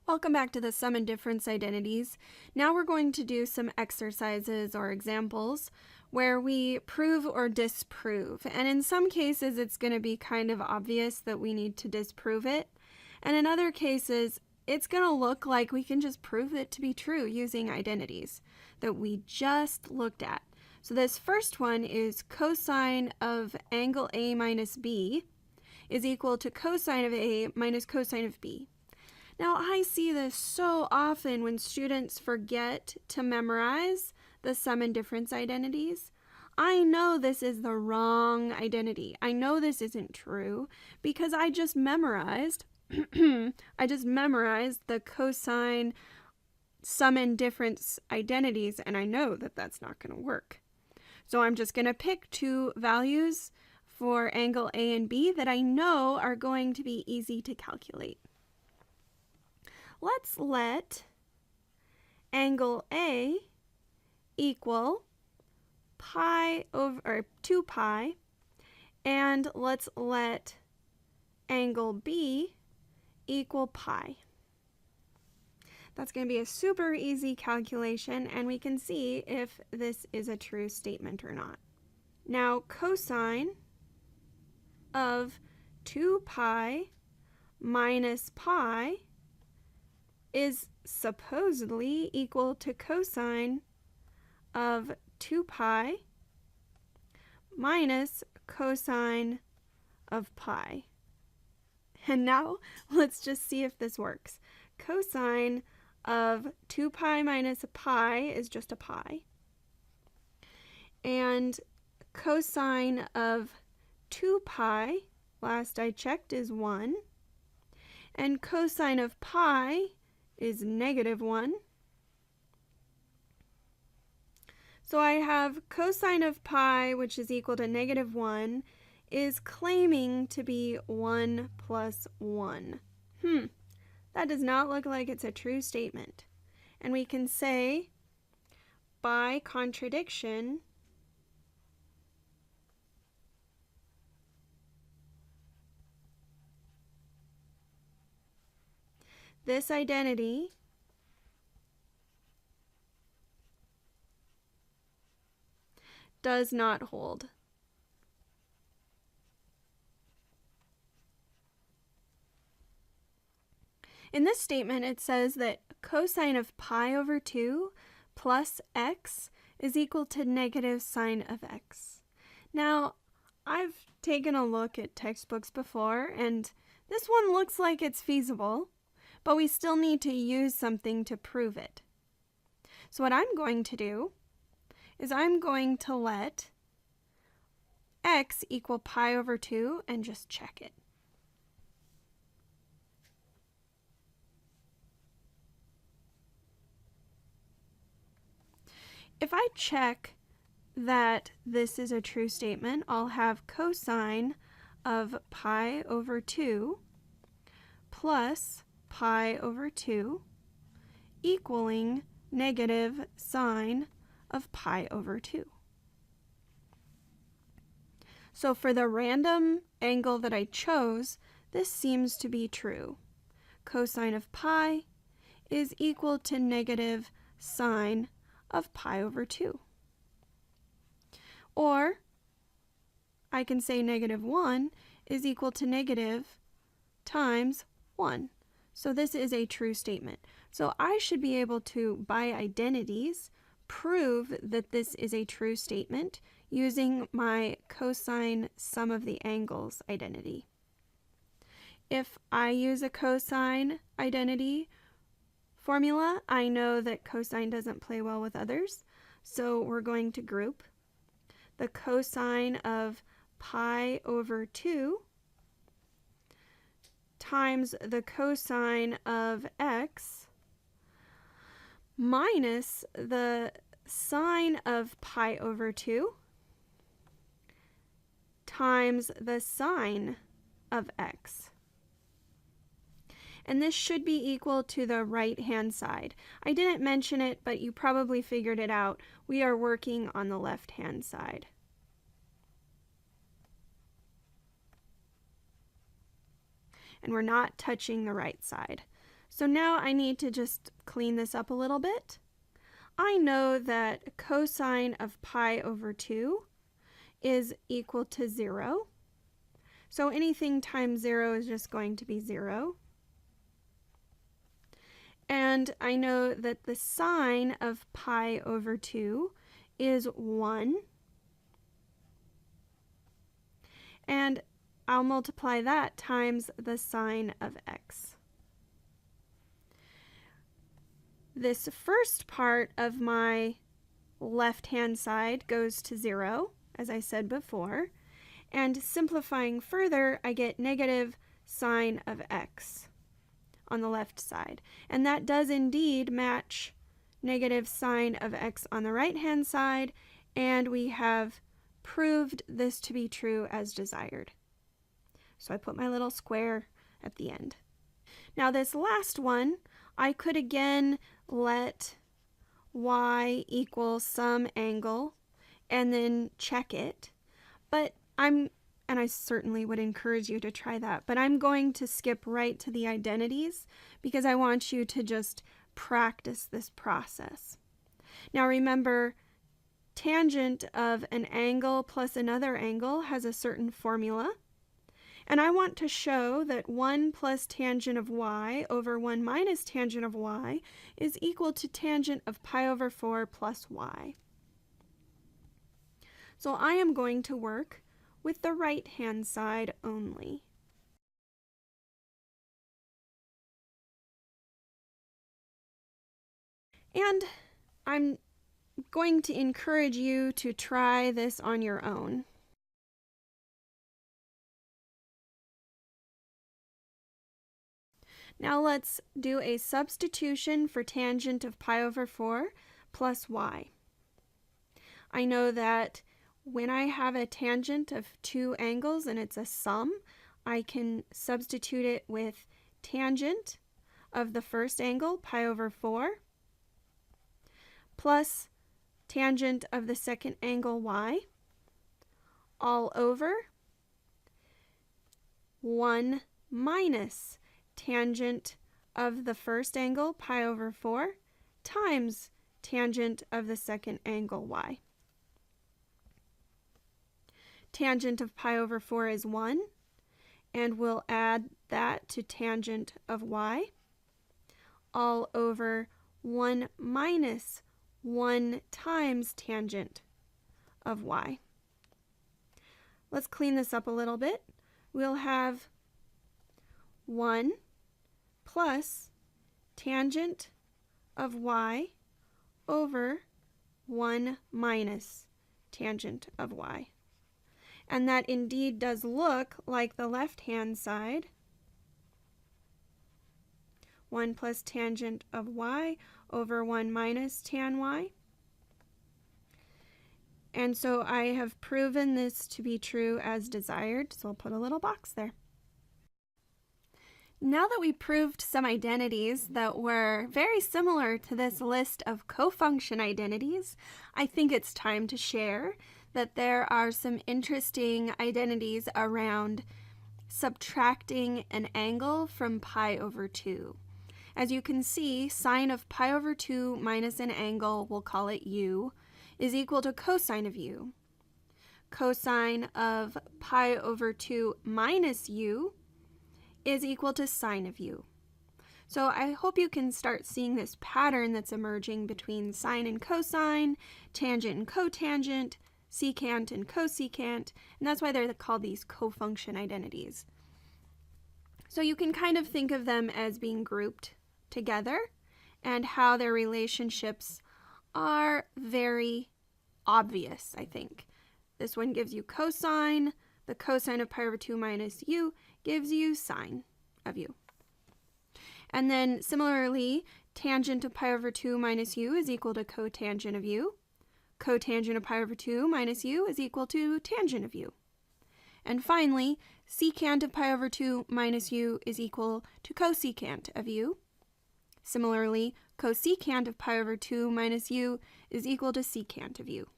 Welcome back to the sum and difference identities. Now we're going to do some exercises or examples where we prove or disprove. And in some cases, it's going to be kind of obvious that we need to disprove it. And in other cases, it's going to look like we can just prove it to be true using identities that we just looked at. So this first one is cosine of angle A minus B is equal to cosine of A minus cosine of B. Now, I see this so often when students forget to memorize the sum and difference identities. I know this is the wrong identity. I know this isn't true because I just memorized the cosine sum and difference identities, and I know that that's not going to work. So I'm just going to pick two values for angle A and B that I know are going to be easy to calculate. Let's let angle A equal pi over 2 pi, and let's let angle B equal pi. That's going to be a super easy calculation, and we can see if this is a true statement or not. Now, cosine of 2 pi minus pi is supposedly equal to cosine of 2 pi minus cosine of pi. And now let's just see if this works. Cosine of 2 pi minus a pi is just a pi. And cosine of 2 pi, last I checked, is 1. And cosine of pi is -1. So I have cosine of pi, which is equal to -1, is claiming to be 1 plus 1. That does not look like it's a true statement. And we can say, by contradiction, this identity does not hold. In this statement, it says that cosine of pi over 2 plus x is equal to negative sine of x. Now, I've taken a look at textbooks before, and this one looks like it's feasible, but we still need to use something to prove it. So what I'm going to do is I'm going to let x equal pi over 2 and just check it. If I check that this is a true statement, I'll have cosine of pi over 2 plus pi over 2 equaling negative sine of pi over 2. So for the random angle that I chose, this seems to be true. Cosine of pi is equal to negative sine of pi over 2. Or I can say -1 is equal to negative times 1. So this is a true statement. So I should be able to, by identities, prove that this is a true statement using my cosine sum of the angles identity. If I use a cosine identity formula, I know that cosine doesn't play well with others, so we're going to group the cosine of pi over 2 times the cosine of x minus the sine of pi over 2 times the sine of x. And this should be equal to the right-hand side. I didn't mention it, but you probably figured it out. We are working on the left-hand side. And we're not touching the right side. So now I need to just clean this up a little bit. I know that cosine of pi over 2 is equal to 0. So anything times 0 is just going to be 0. And I know that the sine of pi over 2 is 1. And I'll multiply that times the sine of x. This first part of my left-hand side goes to 0, as I said before. And simplifying further, I get negative sine of x on the left side. And that does indeed match negative sine of x on the right-hand side, and we have proved this to be true as desired. So I put my little square at the end. Now this last one, I could again let y equal some angle and then check it, but and I certainly would encourage you to try that, but I'm going to skip right to the identities because I want you to just practice this process. Now remember, tangent of an angle plus another angle has a certain formula, and I want to show that 1 plus tangent of y over 1 minus tangent of y is equal to tangent of pi over 4 plus y. So I am going to work with the right-hand side only. And I'm going to encourage you to try this on your own. Now let's do a substitution for tangent of pi over 4 plus y. I know that when I have a tangent of two angles and it's a sum, I can substitute it with tangent of the first angle, pi over 4, plus tangent of the second angle, y, all over 1 minus tangent of the first angle, pi over 4, times tangent of the second angle, y. Tangent of pi over 4 is 1, and we'll add that to tangent of y, all over 1 minus 1 times tangent of y. Let's clean this up a little bit. We'll have 1 plus tangent of y over 1 minus tangent of y. And that indeed does look like the left-hand side. 1 plus tangent of y over 1 minus tan y. And so I have proven this to be true as desired, so I'll put a little box there. Now that we proved some identities that were very similar to this list of cofunction identities, I think it's time to share that there are some interesting identities around subtracting an angle from pi over 2. As you can see, sine of pi over 2 minus an angle, we'll call it u, is equal to cosine of u. Cosine of pi over 2 minus u is equal to sine of u. So I hope you can start seeing this pattern that's emerging between sine and cosine, tangent and cotangent, secant and cosecant, and that's why they're called these cofunction identities. So you can kind of think of them as being grouped together and how their relationships are very obvious, I think. This one gives you cosine, the cosine of pi over 2 minus u gives you sine of u. And then similarly, tangent of pi over 2 minus u is equal to cotangent of u. Cotangent of pi over 2 minus u is equal to tangent of u. And finally, secant of pi over 2 minus u is equal to cosecant of u. Similarly, cosecant of pi over 2 minus u is equal to secant of u.